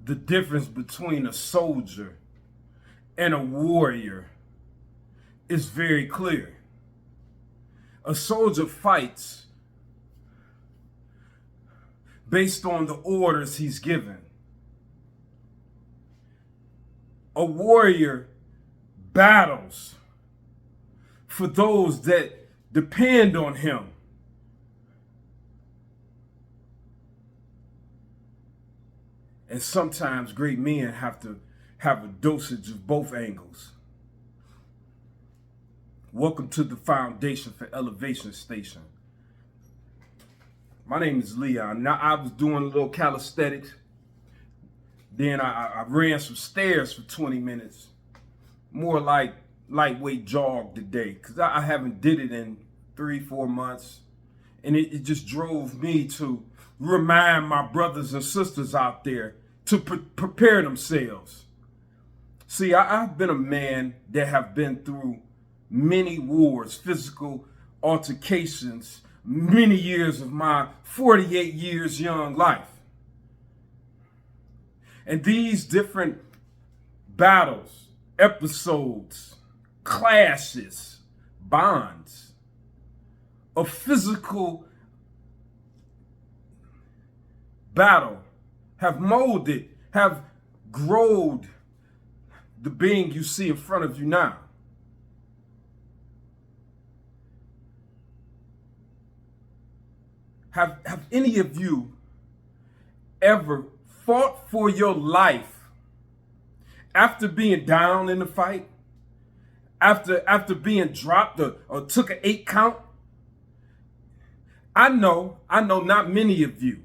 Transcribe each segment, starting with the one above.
the difference between a soldier and a warrior is very clear. A soldier fights based on the orders he's given. A warrior battles for those that depend on him. And sometimes great men have to have a dosage of both angles. Welcome to the Foundation for Elevation Station. My name is Leon. Now, I was doing a little calisthenics. Then I ran some stairs for 20 minutes. More like lightweight jog today, because I haven't did it in 3-4 months. And it just drove me to remind my brothers and sisters out there to prepare themselves. See, I've been a man that have been through many wars, physical altercations, many years of my 48 years young life. And these different battles, episodes, clashes, bonds of physical battle have molded, have grown the being you see in front of you now. Have any of you ever fought for your life after being down in the fight? After being dropped or took an 8 count? I know not many of you.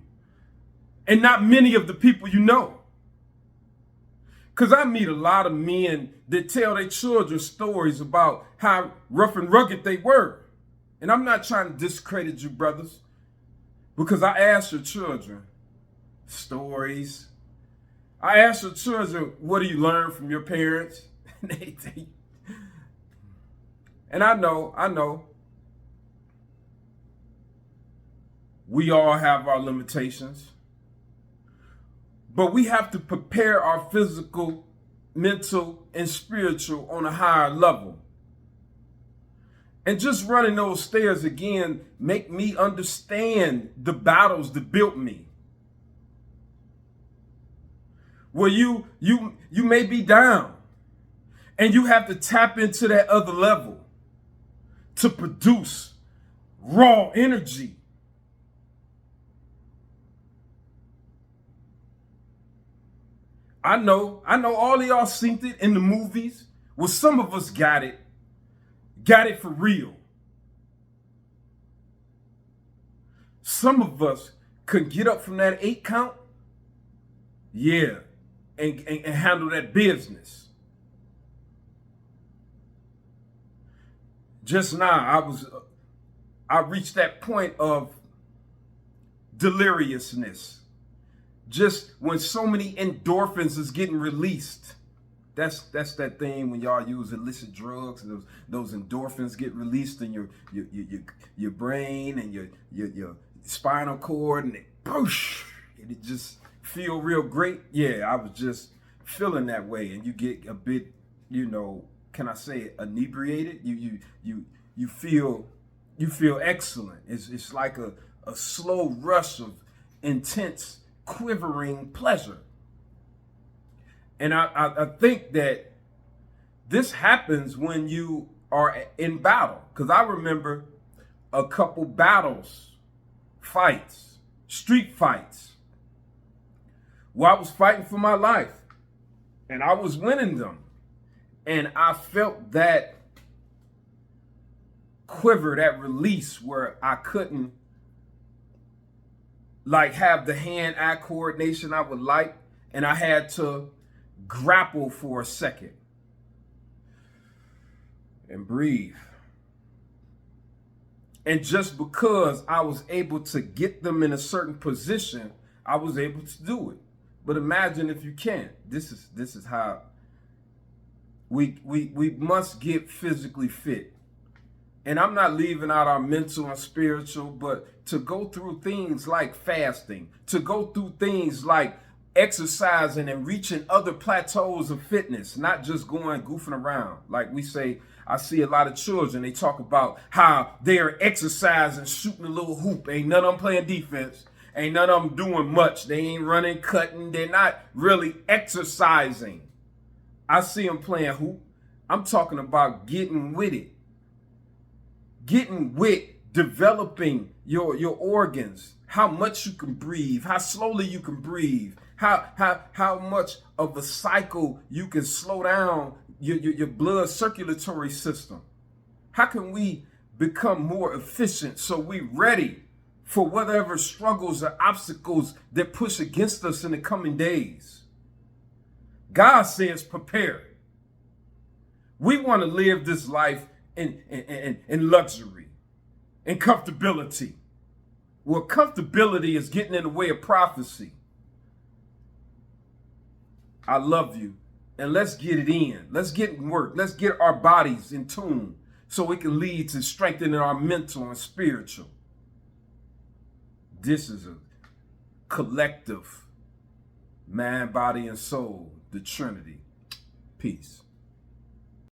And not many of the people you know. Because I meet a lot of men that tell their children stories about how rough and rugged they were. And I'm not trying to discredit you, brothers. Because I ask your children stories. I ask your children, what do you learn from your parents? And I know. We all have our limitations. But we have to prepare our physical, mental, and spiritual on a higher level. And just running those stairs again make me understand the battles that built me. Where you may be down and you have to tap into that other level to produce raw energy. I know all of y'all seen it in the movies. Well, some of us got it for real. Some of us could get up from that 8 count, yeah, and handle that business. Just now, I reached that point of deliriousness. Just when so many endorphins is getting released. That's that thing when y'all use illicit drugs and those endorphins get released in your brain and your spinal cord, and it just feel real great. Yeah, I was just feeling that way, and you get a bit, can I say it, inebriated? You feel excellent. It's like a slow rush of intense quivering pleasure. And I think that this happens when you are in battle. Because I remember a couple battles, fights, street fights, where I was fighting for my life. And I was winning them. And I felt that quiver, that release where I couldn't have the hand-eye coordination I would like, and I had to grapple for a second and breathe. And just because I was able to get them in a certain position, I was able to do it. But imagine if you can't. This is how we must get physically fit. And I'm not leaving out our mental and spiritual, but to go through things like fasting, to go through things like exercising and reaching other plateaus of fitness, not just going goofing around. Like we say, I see a lot of children, they talk about how they are exercising, shooting a little hoop. Ain't none of them playing defense. Ain't none of them doing much. They ain't running, cutting. They're not really exercising. I see them playing hoop. I'm talking about getting with it. Getting with developing your organs, how much you can breathe, how slowly you can breathe, how much of a cycle you can slow down your blood circulatory system. How can we become more efficient so we ready for whatever struggles or obstacles that push against us in the coming days? God says prepare. We want to live this life in luxury and comfortability. Well, comfortability is getting in the way of prophecy. I love you. And let's get it in. Let's get in work. Let's get our bodies in tune so it can lead to strengthening our mental and spiritual. This is a collective mind, body, and soul, the Trinity. Peace.